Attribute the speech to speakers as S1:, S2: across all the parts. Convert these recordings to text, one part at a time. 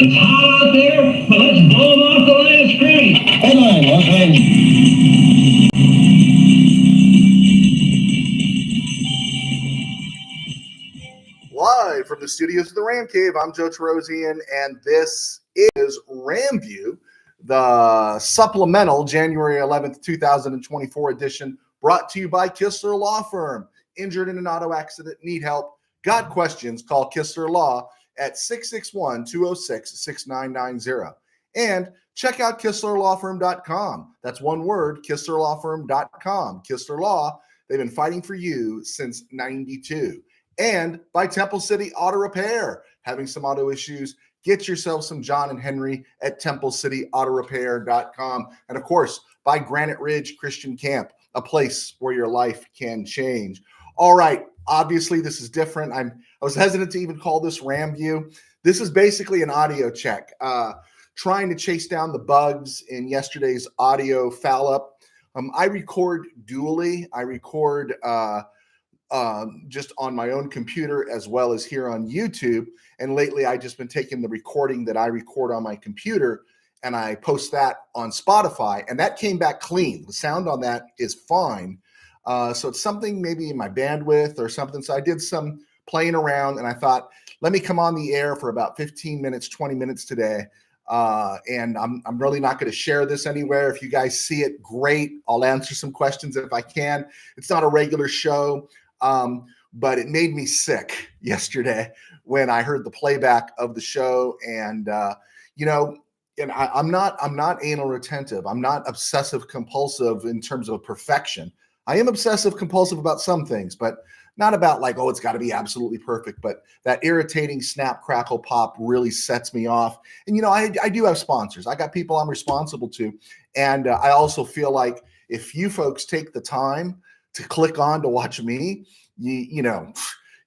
S1: It's hot out there, but let's blow them off the last screen. Headline,
S2: Live from the studios of the Ram Cave, I'm Joe Terosian, and this is RamView, the supplemental January 11th, 2024 edition, brought to you by Kistler Law Firm. Injured in an auto accident, need help, got questions, call Kistler Law at 661-206-6990. And check out KistlerLawFirm.com. That's one word, KistlerLawFirm.com. Kistler Law, they've been fighting for you since 92. And by Temple City Auto Repair. Having some auto issues, get yourself some John and Henry at TempleCityAutoRepair.com. And of course, by Granite Ridge Christian Camp, a place where your life can change. All right, obviously this is different. I was hesitant to even call this RamView. This is basically an audio check, trying to chase down the bugs in yesterday's audio foul up. I record dually. I record just on my own computer as well as here on YouTube. And lately I just been taking the recording that I record on my computer and I post that on Spotify, and that came back clean. The sound on that is fine. So it's something maybe in my bandwidth or something. So I did some playing around and I thought, let me come on the air for about 15 minutes, 20 minutes today. And I'm really not going to share this anywhere. If you guys see it, great. I'll answer some questions if I can. It's not a regular show. But it made me sick yesterday when I heard the playback of the show. And, and I'm not anal retentive. I'm not obsessive compulsive in terms of perfection. I am obsessive compulsive about some things, but not about like, oh, it's got to be absolutely perfect. But that irritating snap, crackle, pop really sets me off. And, I do have sponsors. I got people I'm responsible to. And I also feel like if you folks take the time to click on to watch me, you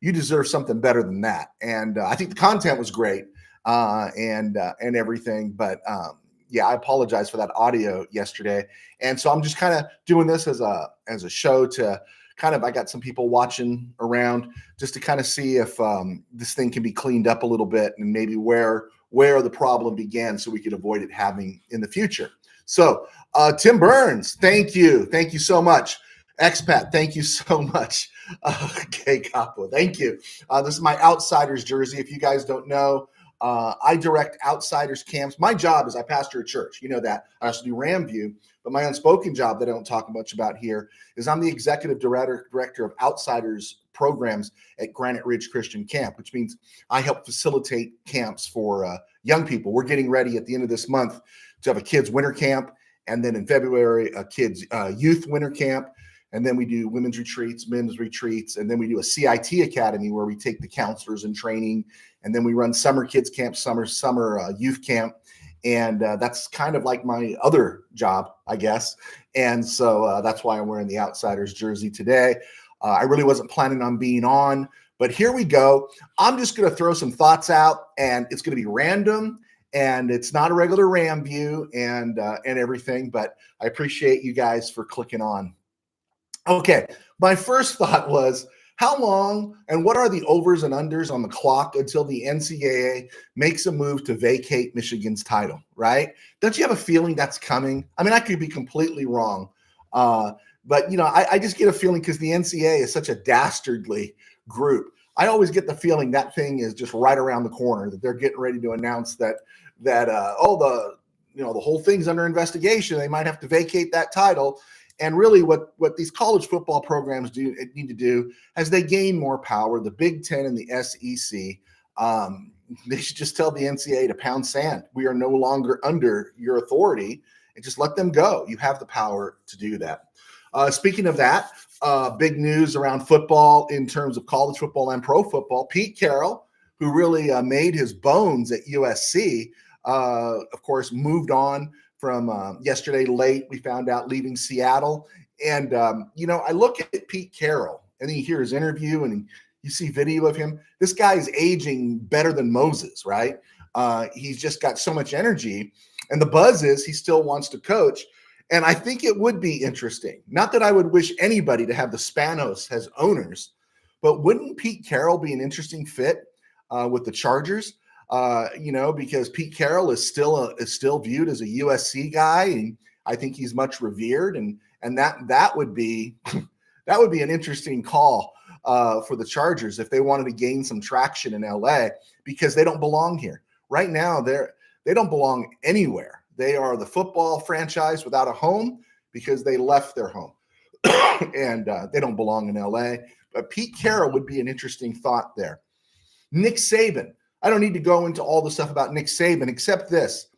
S2: deserve something better than that. And I think the content was great and everything. But I apologize for that audio yesterday. And so I'm just kind of doing this as a show to kind of, I got some people watching around just to kind of see if this thing can be cleaned up a little bit and maybe where the problem began so we could avoid it happening in the future. So Tim Burns, thank you. Thank you so much. Expat, thank you so much. Okay, Capo, thank you. This is my Outsiders jersey. If you guys don't know, I direct Outsiders camps. My job is I pastor a church. You know that. I also do RamView, but my unspoken job that I don't talk much about here is I'm the executive director of Outsiders programs at Granite Ridge Christian Camp, which means I help facilitate camps for young people. We're getting ready at the end of this month to have a kids winter camp, and then in February, a kids youth winter camp. And then we do women's retreats, men's retreats, and then we do a CIT academy where we take the counselors in training, and then we run summer kids camp, summer youth camp, and that's kind of like my other job, I guess. And so that's why I'm wearing the Outsiders jersey today. I really wasn't planning on being on, but here we go. I'm just going to throw some thoughts out, and it's going to be random, and it's not a regular RamView and everything. But I appreciate you guys for clicking on. Okay, my first thought was, how long and what are the overs and unders on the clock until the NCAA makes a move to vacate Michigan's title, right? Don't you have a feeling that's coming? I mean, I could be completely wrong, but, I just get a feeling because the NCAA is such a dastardly group. I always get the feeling that thing is just right around the corner, that they're getting ready to announce that the whole thing's under investigation. They might have to vacate that title. And really what these college football programs need to do as they gain more power, the Big Ten and the SEC, they should just tell the NCAA to pound sand. We are no longer under your authority, and just let them go. You have the power to do that. Speaking of that, big news around football in terms of college football and pro football. Pete Carroll, who really made his bones at USC, of course, moved on from yesterday late. We found out leaving Seattle. And, I look at Pete Carroll and then you hear his interview and you see video of him. This guy is aging better than Moses, right? He's just got so much energy. And the buzz is he still wants to coach. And I think it would be interesting. Not that I would wish anybody to have the Spanos as owners, but wouldn't Pete Carroll be an interesting fit with the Chargers? because Pete Carroll is still viewed as a USC guy, and I think he's much revered, and that would be that would be an interesting call for the Chargers if they wanted to gain some traction in LA, because they don't belong here right now. They don't belong anywhere. They are the football franchise without a home because they left their home, and they don't belong in LA. But Pete Carroll would be an interesting thought there. Nick Saban. I don't need to go into all the stuff about Nick Saban except this.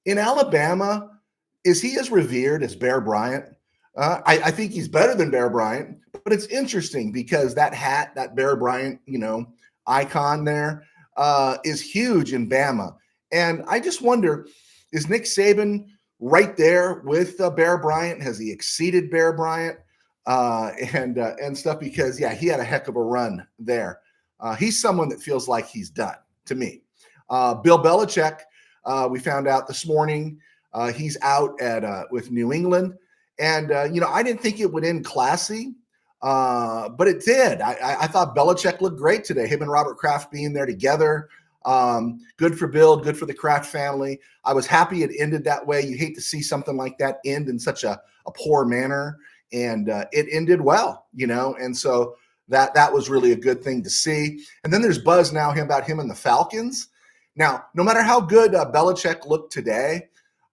S2: In Alabama, is he as revered as Bear Bryant? I think he's better than Bear Bryant, but it's interesting because that hat, that Bear Bryant, icon there, is huge in Bama. And I just wonder, is Nick Saban right there with Bear Bryant? Has he exceeded Bear Bryant and stuff? Because, yeah, he had a heck of a run there. He's someone that feels like he's done to me. Bill Belichick, we found out this morning, he's out with New England. And, I didn't think it would end classy, but it did. I thought Belichick looked great today, him and Robert Kraft being there together. Good for Bill, good for the Kraft family. I was happy it ended that way. You hate to see something like that end in such a poor manner, and it ended well, and so that was really a good thing to see. And then there's buzz now about him and the Falcons. Now, no matter how good Belichick looked today,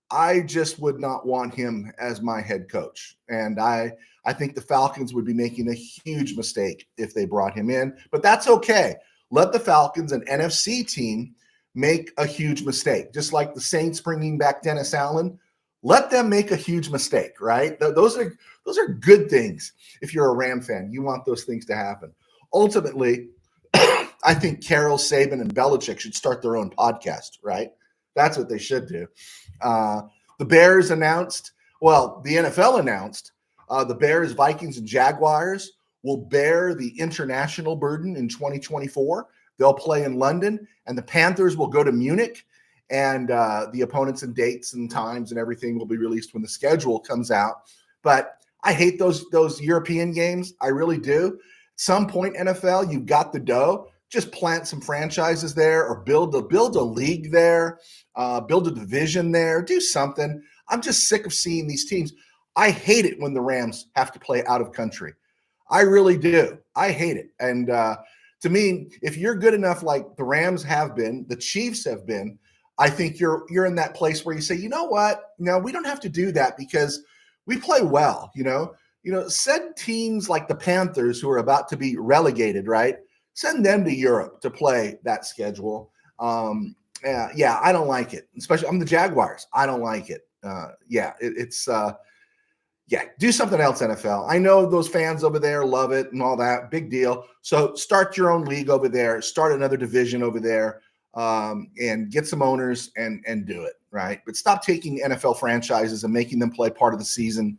S2: I just would not want him as my head coach. And I think the Falcons would be making a huge mistake if they brought him in, but that's okay. Let the Falcons, an NFC team, make a huge mistake. Just like the Saints bringing back Dennis Allen, let them make a huge mistake, right? Those are good things. If you're a Ram fan, you want those things to happen. Ultimately, I think Carroll, Saban, and Belichick should start their own podcast, right? That's what they should do. The Bears announced, the NFL announced, the Bears, Vikings, and Jaguars will bear the international burden in 2024. They'll play in London, and the Panthers will go to Munich, and the opponents and dates and times and everything will be released when the schedule comes out. But I hate those European games. I really do. At some point, NFL, you've got the dough. Just plant some franchises there, or build a league there, build a division there, do something. I'm just sick of seeing these teams. I hate it when the Rams have to play out of country. I really do. I hate it. And to me, if you're good enough like the Rams have been, the Chiefs have been, I think you're in that place where you say, you know what? No, we don't have to do that because we play well, Send teams like the Panthers, who are about to be relegated, right? Send them to Europe to play that schedule. I don't like it. Especially, I'm the Jaguars. I don't like it. Do something else, NFL. I know those fans over there love it and all that. Big deal. So start your own league over there. Start another division over there, and get some owners and do it, right? But stop taking NFL franchises and making them play part of the season,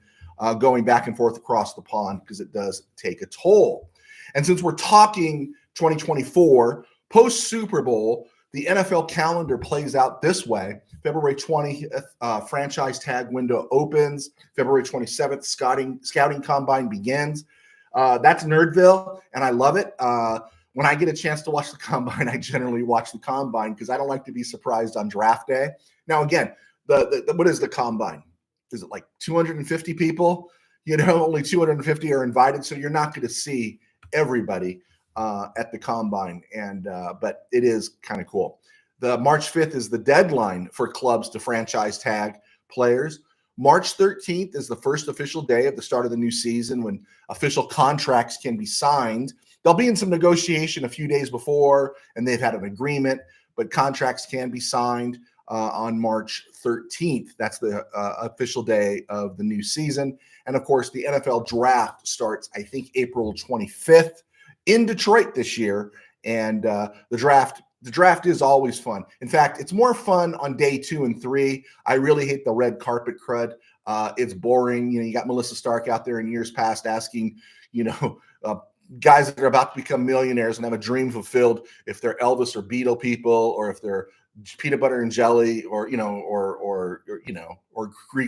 S2: going back and forth across the pond, because it does take a toll. And since we're talking 2024, post-Super Bowl, the NFL calendar plays out this way. February 20th, franchise tag window opens. February 27th, scouting combine begins. That's Nerdville, and I love it. When I get a chance to watch the combine, I generally watch the combine because I don't like to be surprised on draft day. Now, again, what is the combine? Is it like 250 people? Only 250 are invited, so you're not going to see everybody at the combine, but it is kind of cool. The March 5th is the deadline for clubs to franchise tag players. March 13th is the first official day of the start of the new season, when official contracts can be signed. They'll be in some negotiation a few days before, and they've had an agreement, but contracts can be signed on March 13th. That's the official day of the new season. And of course, the NFL draft starts, I think, April 25th in Detroit this year. And the draft is always fun. In fact, it's more fun on day 2 and 3. I really hate the red carpet crud. It's boring. You got Melissa Stark out there in years past asking, guys that are about to become millionaires and have a dream fulfilled, if they're Elvis or Beatle people, or if they're peanut butter and jelly, or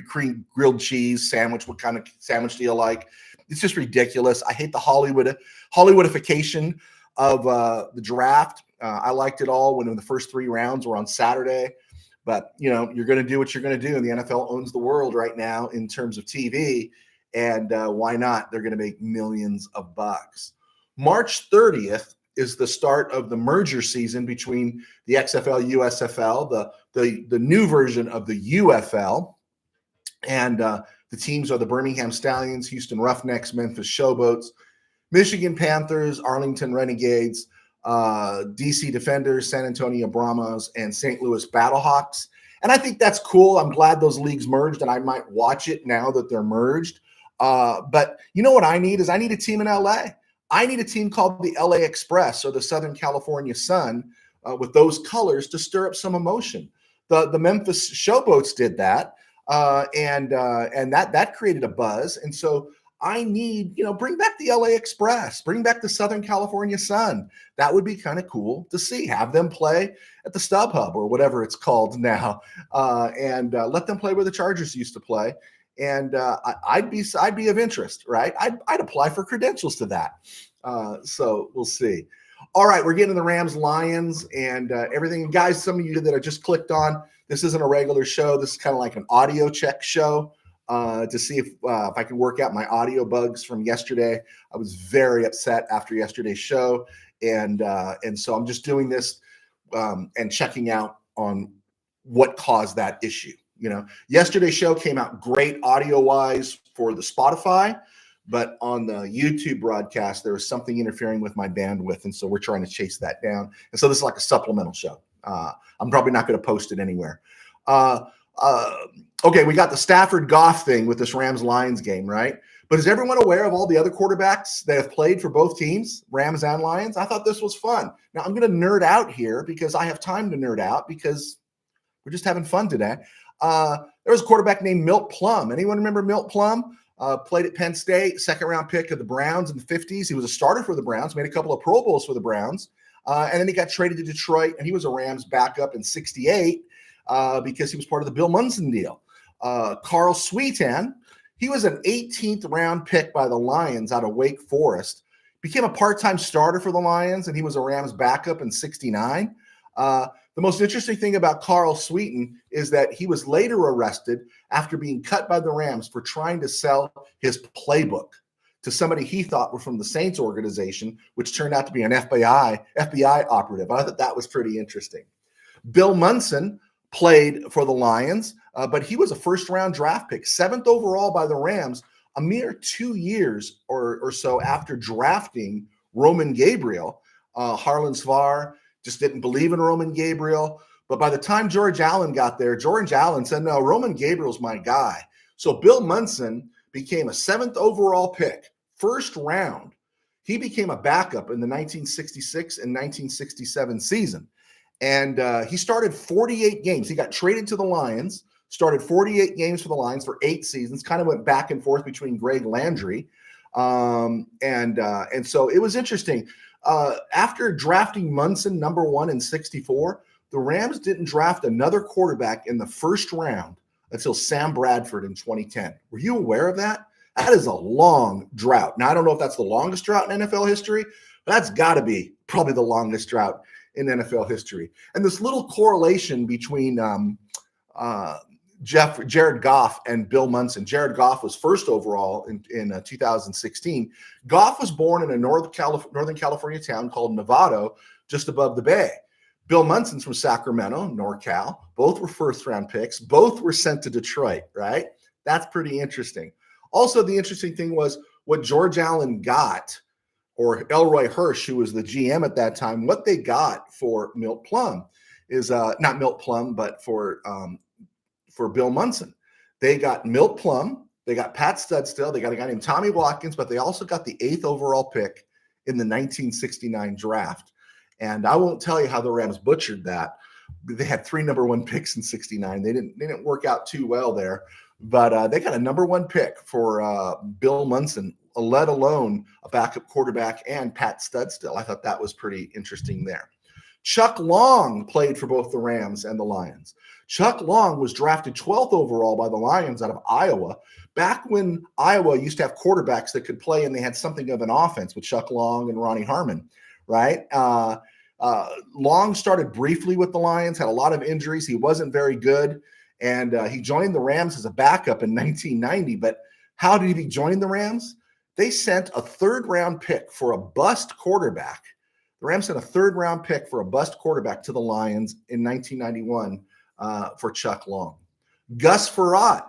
S2: cream grilled cheese sandwich. What kind of sandwich do you like? It's just ridiculous. I hate the Hollywoodification of the draft. I liked it all when the first 3 rounds were on Saturday. But, you're going to do what you're going to do. And the NFL owns the world right now in terms of TV. And why not? They're going to make millions of bucks. March 30th is the start of the merger season between the XFL, USFL, the new version of the UFL. And the teams are the Birmingham Stallions, Houston Roughnecks, Memphis Showboats, Michigan Panthers, Arlington Renegades, DC Defenders, San Antonio Brahmas, and St. Louis Battlehawks. And I think that's cool. I'm glad those leagues merged, and I might watch it now that they're merged. But you know what I need is I need a team in LA. I need a team called the LA Express or the Southern California Sun with those colors to stir up some emotion. The Memphis Showboats did that, and that created a buzz. And so I need, bring back the LA Express, bring back the Southern California Sun. That would be kind of cool to see. Have them play at the StubHub or whatever it's called now, and let them play where the Chargers used to play. And I'd be of interest, right? I'd apply for credentials to that. So we'll see. All right, we're getting to the Rams Lions and everything. And guys, some of you that I just clicked on, this isn't a regular show. This is kind of like an audio check show. To see if I can work out my audio bugs from yesterday. I was very upset after yesterday's show, and so I'm just doing this and checking out on what caused that issue. Yesterday's show came out great audio-wise for the Spotify, but on the YouTube broadcast, there was something interfering with my bandwidth, and so we're trying to chase that down. And so this is like a supplemental show. I'm probably not going to post it anywhere. Okay, we got the Stafford Goff thing with this Rams-Lions game, right? But is everyone aware of all the other quarterbacks that have played for both teams, Rams and Lions? I thought this was fun. Now, I'm going to nerd out here because I have time to nerd out because we're just having fun today. There was a quarterback named Milt Plum. Anyone remember Milt Plum? Played at Penn State, second-round pick of the Browns in the 50s. He was a starter for the Browns, made a couple of Pro Bowls for the Browns, and then he got traded to Detroit, and he was a Rams backup in 68 because he was part of the Bill Munson deal. Carl Sweetan, he was an 18th round pick by the Lions out of Wake Forest, became a part-time starter for the Lions, and he was a Rams backup in 69. The most interesting thing about Carl Sweeten is that he was later arrested after being cut by the Rams for trying to sell his playbook to somebody he thought were from the Saints organization, which turned out to be an FBI operative. I thought that was pretty interesting. Bill Munson played for the Lions, but he was a first-round draft pick, 7th overall by the Rams, a mere 2 years or so after drafting Roman Gabriel. Harlan Svar just didn't believe in Roman Gabriel. But by the time George Allen got there, George Allen said, no, Roman Gabriel's my guy. So Bill Munson became a 7th overall pick, first round. He became a backup in the 1966 and 1967 season. And he started 48 games. He got traded to the Lions, started 48 games for the Lions for 8 seasons, kind of went back and forth between Greg Landry. And so it was interesting. After drafting Munson number 1 in 64, the Rams didn't draft another quarterback in the first round until Sam Bradford in 2010. Were you aware of that? That is a long drought. Now, I don't know if that's the longest drought in NFL history, but that's got to be probably the longest drought in NFL history. And this little correlation between Jared Goff and Bill Munson. Jared Goff was first overall in 2016. Goff was born in a Northern California town called Novato, just above the Bay. Bill Munson's from Sacramento, NorCal. Both were first-round picks. Both were sent to Detroit, right? That's pretty interesting. Also, the interesting thing was what George Allen got, or Elroy Hirsch, who was the GM at that time, what they got for Milt Plum is not Milt Plum, but for Bill Munson. They got Milt Plum, they got Pat Studstill, they got a guy named Tommy Watkins, but they also got the 8th overall pick in the 1969 draft. And I won't tell you how the Rams butchered that. They had 3 number 1 picks in 69. They didn't work out too well there, but they got a number 1 pick for Bill Munson, let alone a backup quarterback and Pat Studstill. I thought that was pretty interesting there. Chuck Long played for both the Rams and the Lions. Chuck Long was drafted 12th overall by the Lions out of Iowa, back when Iowa used to have quarterbacks that could play and they had something of an offense with Chuck Long and Ronnie Harmon, right? Long started briefly with the Lions, had a lot of injuries. He wasn't very good, and he joined the Rams as a backup in 1990. But how did he join the Rams? They sent a third-round pick for a bust quarterback. The Rams sent a third-round pick for a bust quarterback to the Lions in 1991 for Chuck Long. Gus Frerotte.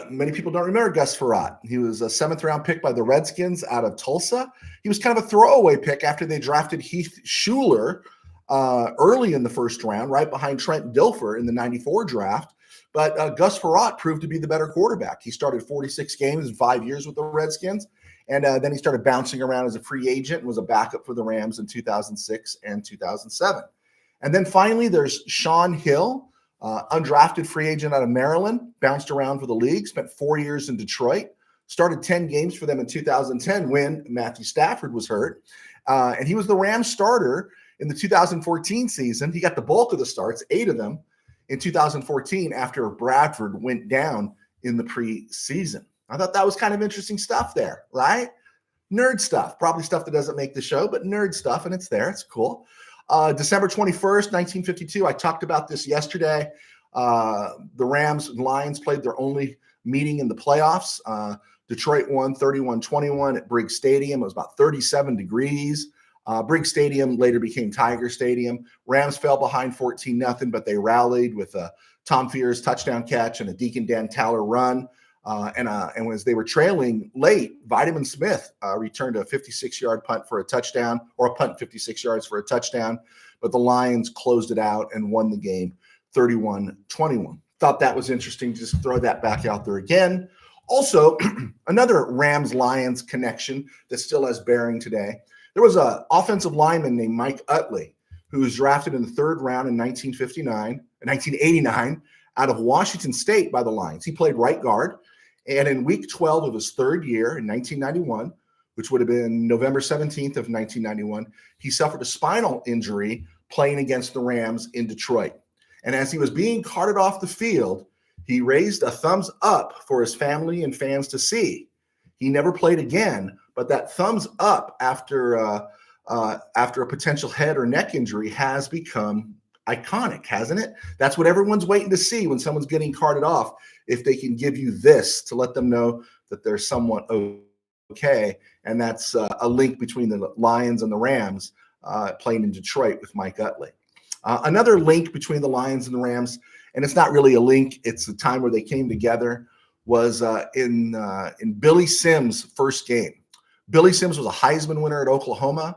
S2: Many people don't remember Gus Frerotte. He was a seventh-round pick by the Redskins out of Tulsa. He was kind of a throwaway pick after they drafted Heath Shuler early in the first round, right behind Trent Dilfer in the 94 draft. But Gus Frerotte proved to be the better quarterback. He started 46 games in 5 years with the Redskins, and then he started bouncing around as a free agent and was a backup for the Rams in 2006 and 2007. And then finally, there's Sean Hill, undrafted free agent out of Maryland, bounced around for the league, spent 4 years in Detroit, started 10 games for them in 2010 when Matthew Stafford was hurt. And he was the Rams starter in the 2014 season. He got the bulk of the starts, 8 of them, in 2014 after Bradford went down in the preseason. I thought that was kind of interesting stuff there, right? Nerd stuff, probably stuff that doesn't make the show, but nerd stuff, and it's there. It's cool. December 21st, 1952. I talked about this yesterday. The Rams and Lions played their only meeting in the playoffs. Detroit won 31-21 at Briggs Stadium. It was about 37 degrees. Briggs Stadium later became Tiger Stadium. Rams fell behind 14-0, but they rallied with a Tom Fears touchdown catch and a Deacon Dan Towler run. And as they were trailing late, Vitamin Smith returned a 56-yard punt for a touchdown, or a punt 56 yards for a touchdown. But the Lions closed it out and won the game 31-21. Thought that was interesting. Just throw that back out there again. Also, another Rams-Lions connection that still has bearing today. There was an offensive lineman named Mike Utley who was drafted in the third round in 1989 out of Washington State by the Lions. He played right guard. And in week 12 of his third year in 1991, which would have been November 17th of 1991, he suffered a spinal injury playing against the Rams in Detroit. And as he was being carted off the field, he raised a thumbs up for his family and fans to see. He never played again, but that thumbs up after a potential head or neck injury has become iconic, hasn't it? That's what everyone's waiting to see when someone's getting carted off, if they can give you this to let them know that they're somewhat okay. And that's a link between the Lions and the Rams playing in Detroit with Mike Utley. Another link between the Lions and the Rams, and it's not really a link, it's the time where they came together, was in Billy Sims' first game. Billy Sims was a Heisman winner at Oklahoma.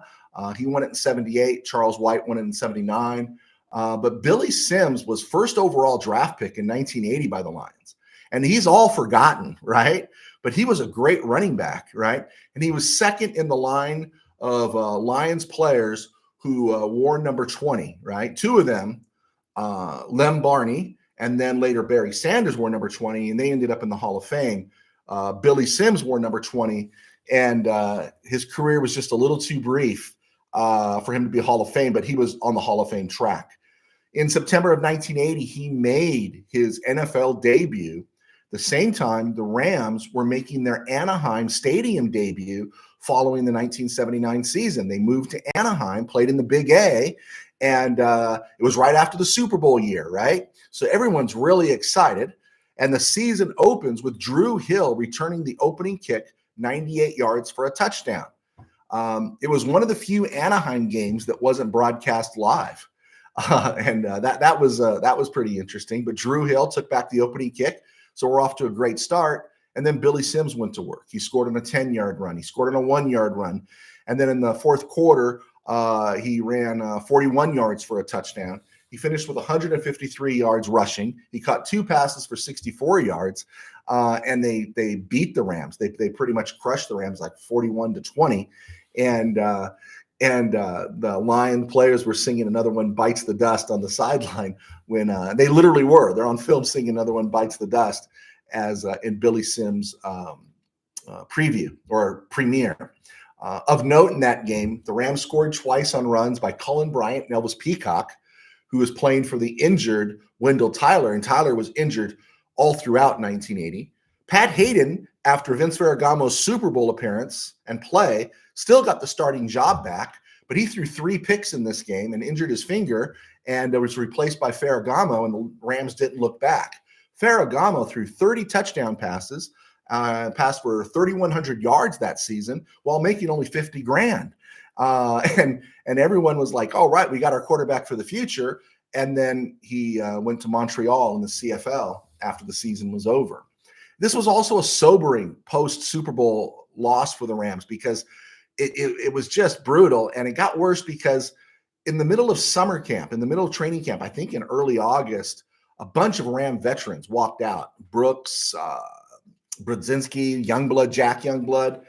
S2: He won it in 78. Charles White won it in 79. But Billy Sims was first overall draft pick in 1980 by the Lions. And he's all forgotten, right? But he was a great running back, right? And he was second in the line of Lions players who wore number 20, right? Two of them, Lem Barney, and then later Barry Sanders wore number 20, and they ended up in the Hall of Fame. Billy Sims wore number 20, and his career was just a little too brief for him to be Hall of Fame, but he was on the Hall of Fame track. In September of 1980, he made his NFL debut. The same time, the Rams were making their Anaheim Stadium debut following the 1979 season. They moved to Anaheim, played in the Big A, and it was right after the Super Bowl year, right? So everyone's really excited. And the season opens with Drew Hill returning the opening kick 98 yards for a touchdown. It was one of the few Anaheim games that wasn't broadcast live. That was pretty interesting. But Drew Hill took back the opening kick. So we're off to a great start. And then Billy Sims went to work. He scored on a 10-yard run. He scored on a 1-yard run. And then in the fourth quarter, he ran 41 yards for a touchdown. He finished with 153 yards rushing. He caught 2 passes for 64 yards. And they beat the Rams. They pretty much crushed the Rams like 41-20. And the Lion players were singing "Another One Bites the Dust" on the sideline when they literally were. They're on film singing "Another One Bites the Dust" as in Billy Sims' preview or premiere. Of note in that game, the Rams scored twice on runs by Cullen Bryant and Elvis Peacock, who was playing for the injured Wendell Tyler, and Tyler was injured all throughout 1980. Pat Hayden, after Vince Ferragamo's Super Bowl appearance and play, still got the starting job back, but he threw 3 picks in this game and injured his finger, and was replaced by Ferragamo, and the Rams didn't look back. Ferragamo threw 30 touchdown passes, passed for 3,100 yards that season while making only 50 grand. And everyone was like, "All right, we got our quarterback for the future." And then he went to Montreal in the CFL after the season was over. This was also a sobering post-Super Bowl loss for the Rams because it was just brutal. And it got worse because in the middle of summer camp, in the middle of training camp, I think in early August, a bunch of Ram veterans walked out. Brooks, Brodzinski, Youngblood, Jack Youngblood.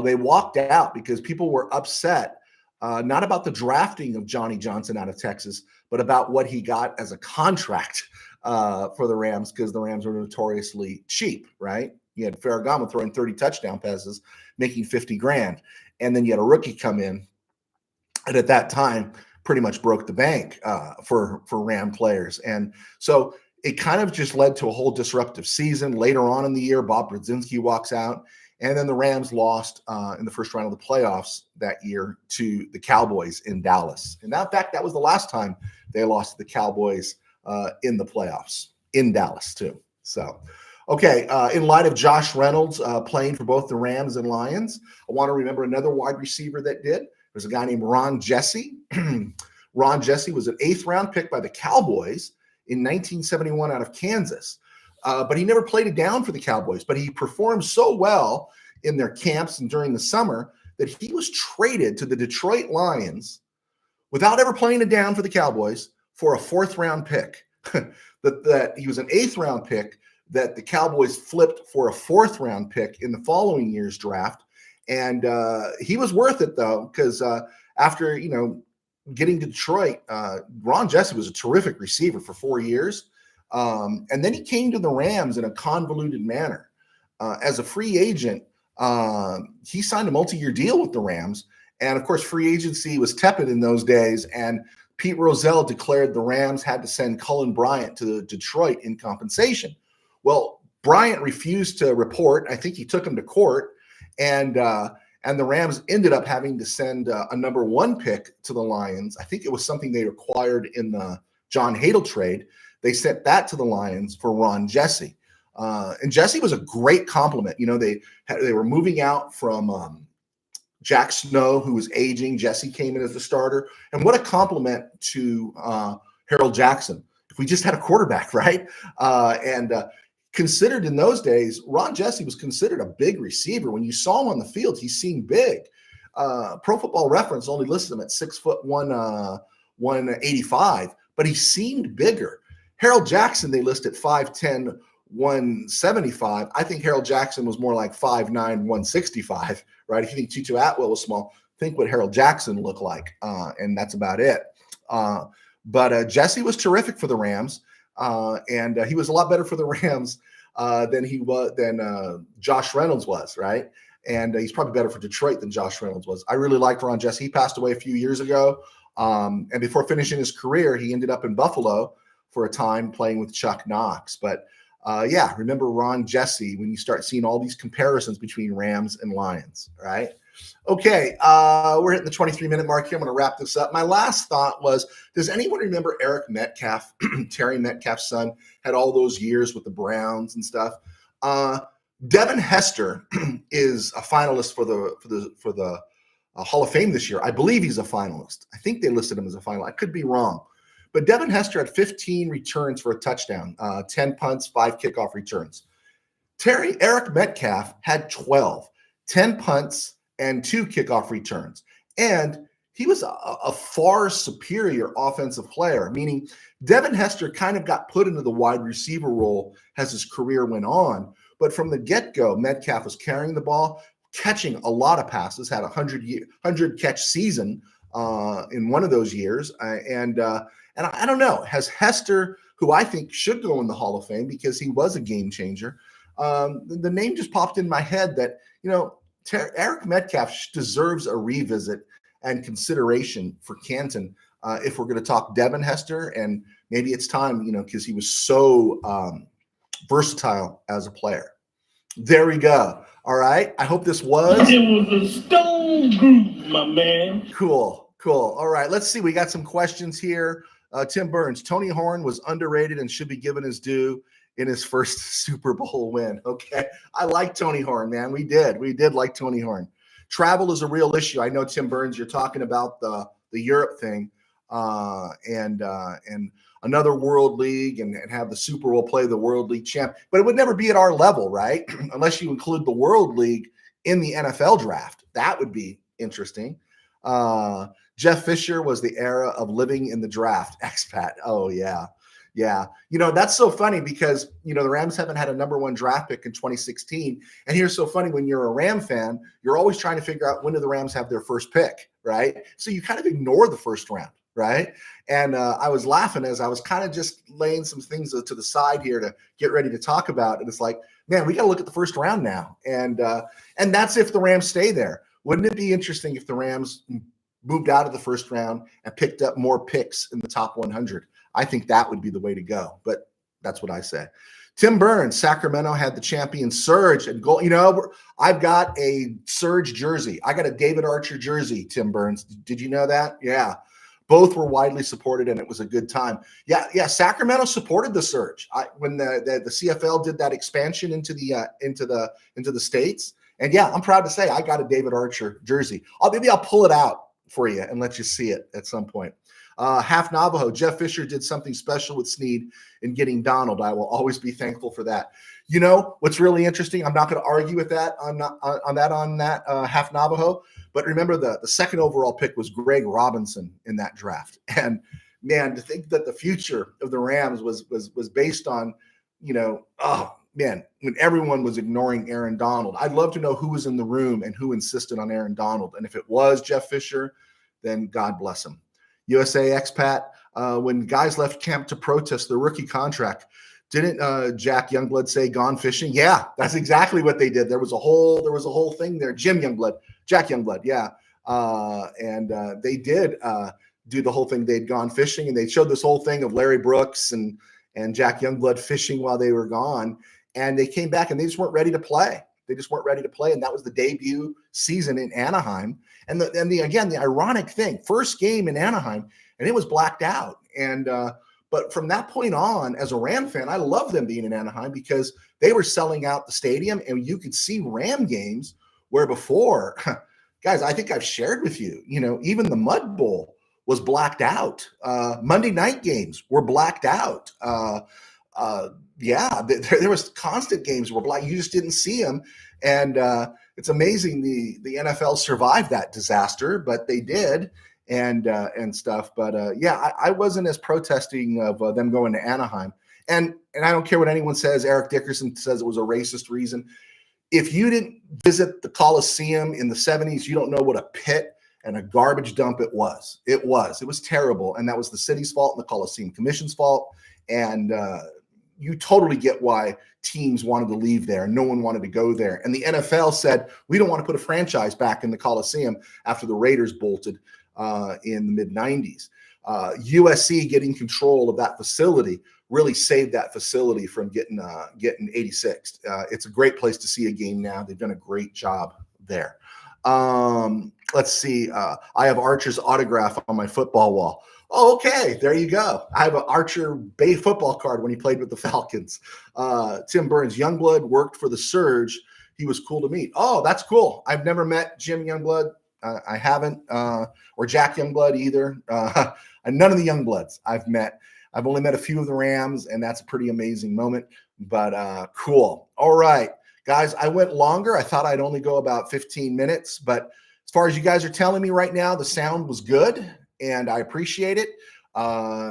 S2: They walked out because people were upset, not about the drafting of Johnny Johnson out of Texas, but about what he got as a contract for the Rams, because the Rams were notoriously cheap, right? You had Ferragamo throwing 30 touchdown passes, making 50 grand. And then you had a rookie come in, and at that time pretty much broke the bank for Ram players. And so it kind of just led to a whole disruptive season. Later on in the year, Bob Brodzinski walks out, and then the Rams lost in the first round of the playoffs that year to the Cowboys in Dallas. And in fact, that was the last time they lost to the Cowboys in the playoffs in Dallas too. So, okay, in light of Josh Reynolds playing for both the Rams and Lions, I want to remember another wide receiver that did. There's a guy named Ron Jesse. Ron Jesse was an 8th round pick by the Cowboys in 1971 out of Kansas. But he never played it down for the Cowboys, but he performed so well in their camps and during the summer that he was traded to the Detroit Lions without ever playing it down for the Cowboys for a 4th round pick. that he was an 8th round pick that the Cowboys flipped for a 4th round pick in the following year's draft. And he was worth it, though, because after, getting to Detroit, Ron Jesse was a terrific receiver for 4 years. And then he came to the Rams in a convoluted manner. As a free agent, he signed a multi-year deal with the Rams. And, of course, free agency was tepid in those days. And Pete Rozelle declared the Rams had to send Cullen Bryant to Detroit in compensation. Well, Bryant refused to report. I think he took him to court. And the Rams ended up having to send a number 1 pick to the Lions. I think it was something they acquired in the John Hadle trade. They sent that to the Lions for Ron Jesse. And Jesse was a great compliment. They were moving out from Jack Snow, who was aging. Jesse came in as the starter. And what a compliment to Harold Jackson. If we just had a quarterback, right? Considered in those days, Ron Jesse was considered a big receiver. When you saw him on the field, he seemed big. Pro Football Reference only listed him at 6'1", 185, but he seemed bigger. Harold Jackson, they list at 5'10", 175. I think Harold Jackson was more like 5'9", 165, right? If you think Tutu Atwell was small, think what Harold Jackson looked like, and that's about it. But Jesse was terrific for the Rams. And he was a lot better for the Rams than Josh Reynolds was, right? And he's probably better for Detroit than Josh Reynolds was. I really liked Ron Jesse. He passed away a few years ago. And before finishing his career, he ended up in Buffalo for a time playing with Chuck Knox. But remember Ron Jesse when you start seeing all these comparisons between Rams and Lions, right? Okay, we're hitting the 23-minute mark here. I'm going to wrap this up. My last thought was, does anyone remember Eric Metcalf? Terry Metcalf's son had all those years with the Browns and stuff. Devin Hester is a finalist for the Hall of Fame this year. I believe he's a finalist. I think they listed him as a finalist. I could be wrong. But Devin Hester had 15 returns for a touchdown, 10 punts, 5 kickoff returns. Eric Metcalf had 12, 10 punts, and 2 kickoff returns. And he was a far superior offensive player, meaning Devin Hester kind of got put into the wide receiver role as his career went on. But from the get-go, Metcalf was carrying the ball, catching a lot of passes, had a 100-catch season in one of those years. And I don't know, has Hester, who I think should go in the Hall of Fame because he was a game changer, the name just popped in my head that, Eric Metcalf deserves a revisit and consideration for Canton if we're going to talk Devin Hester. And maybe it's time, because he was so versatile as a player. There we go. All right. I hope this was.
S1: It was a stone group, my man.
S2: Cool. Cool. All right. Let's see. We got some questions here. Tim Burns, Tony Horn was underrated and should be given his due in his first Super Bowl win. Okay. I like Tony Horn, man. We did. We did like Tony Horn. Travel is a real issue. I know, Tim Burns, you're talking about the Europe thing and another World League and have the Super Bowl play the World League champ. But it would never be at our level, right? Unless you include the World League in the NFL draft. That would be interesting. Jeff Fisher was the era of living in the draft. Expat. Oh, yeah. Yeah. That's so funny because, the Rams haven't had a number one draft pick in 2016. And here's so funny, when you're a Ram fan, you're always trying to figure out when do the Rams have their first pick, right? So you kind of ignore the first round, right? And I was laughing as I was kind of just laying some things to the side here to get ready to talk about. And it's like, man, we got to look at the first round now. And that's if the Rams stay there. Wouldn't it be interesting if the Rams moved out of the first round and picked up more picks in the top 100? I think that would be the way to go, but that's what I say. Tim Burns, Sacramento had the champion Surge and goal. I've got a Surge jersey. I got a David Archer jersey, Tim Burns. Did you know that? Yeah. Both were widely supported, and it was a good time. Yeah. Sacramento supported the Surge. When the CFL did that expansion into the states, and yeah, I'm proud to say I got a David Archer jersey. Maybe I'll pull it out for you and let you see it at some point. Half Navajo, Jeff Fisher did something special with Snead in getting Donald. I will always be thankful for that. What's really interesting, I'm not going to argue with that on that Half Navajo, but remember the second overall pick was Greg Robinson in that draft. And man, to think that the future of the Rams was based on, when everyone was ignoring Aaron Donald. I'd love to know who was in the room and who insisted on Aaron Donald. And if it was Jeff Fisher, then God bless him. USA expat, when guys left camp to protest the rookie contract, didn't Jack Youngblood say gone fishing? Yeah, that's exactly what they did. There was a whole thing there. Jack Youngblood, yeah. And they did do the whole thing. They'd gone fishing, and they showed this whole thing of Larry Brooks and Jack Youngblood fishing while they were gone. And they came back, and they just weren't ready to play. And that was the debut season in Anaheim. And the ironic thing, first game in Anaheim, and it was blacked out. And but from that point on, as a Ram fan, I love them being in Anaheim because they were selling out the stadium, and you could see Ram games where before, guys, I think I've shared with you, even the Mud Bowl was blacked out. Monday night games were blacked out. There was constant games where black, you just didn't see them. And it's amazing the NFL survived that disaster, but they did and stuff. But I wasn't as protesting of them going to Anaheim. And I don't care what anyone says. Eric Dickerson says it was a racist reason. If you didn't visit the Coliseum in the 70s, you don't know what a pit and a garbage dump it was. It was terrible. And that was the city's fault and the Coliseum Commission's fault. And you totally get why teams wanted to leave there. No one wanted to go there. And the NFL said, we don't want to put a franchise back in the Coliseum after the Raiders bolted in the mid-90s. USC getting control of that facility really saved that facility from getting 86th. It's a great place to see a game now. They've done a great job there. Let's see. I have Archer's autograph on my football wall. Oh, okay, there you go. I have an Archer Bay football card when he played with the Falcons. Tim Burns, Youngblood worked for the Surge. He was cool to meet. Oh, that's cool. I've never met Jim Youngblood. I haven't, or Jack Youngblood either. None of the Youngbloods I've met. I've only met a few of the Rams, and that's a pretty amazing moment. But cool. All right, guys, I went longer. I thought I'd only go about 15 minutes, but as far as you guys are telling me right now, the sound was good. And I appreciate it. I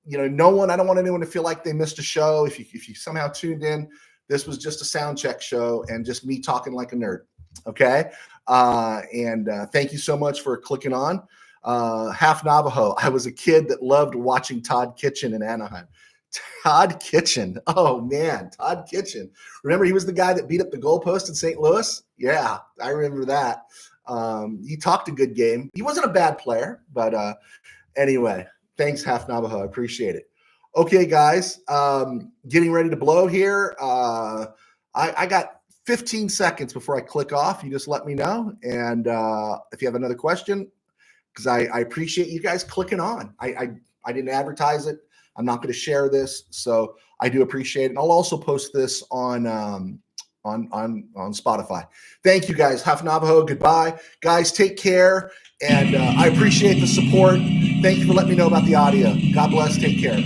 S2: don't want anyone to feel like they missed a show. If you somehow tuned in, this was just a sound check show and just me talking like a nerd. Okay. Thank you so much for clicking on. Half Navajo. I was a kid that loved watching Todd Kitchen in Anaheim. Todd Kitchen. Oh man, Todd Kitchen. Remember, he was the guy that beat up the goalpost in St. Louis? Yeah, I remember that. He talked a good game. He wasn't a bad player, but anyway, thanks, Half Navajo. I appreciate it. Okay, guys, getting ready to blow here. I got 15 seconds before I click off. You just let me know. And if you have another question, because I appreciate you guys clicking on. I didn't advertise it. I'm not going to share this, so I do appreciate it. And I'll also post this on Spotify. Thank you guys. Half Navajo. Goodbye, guys. Take care, and I appreciate the support. Thank you for letting me know about the audio. God bless. Take care.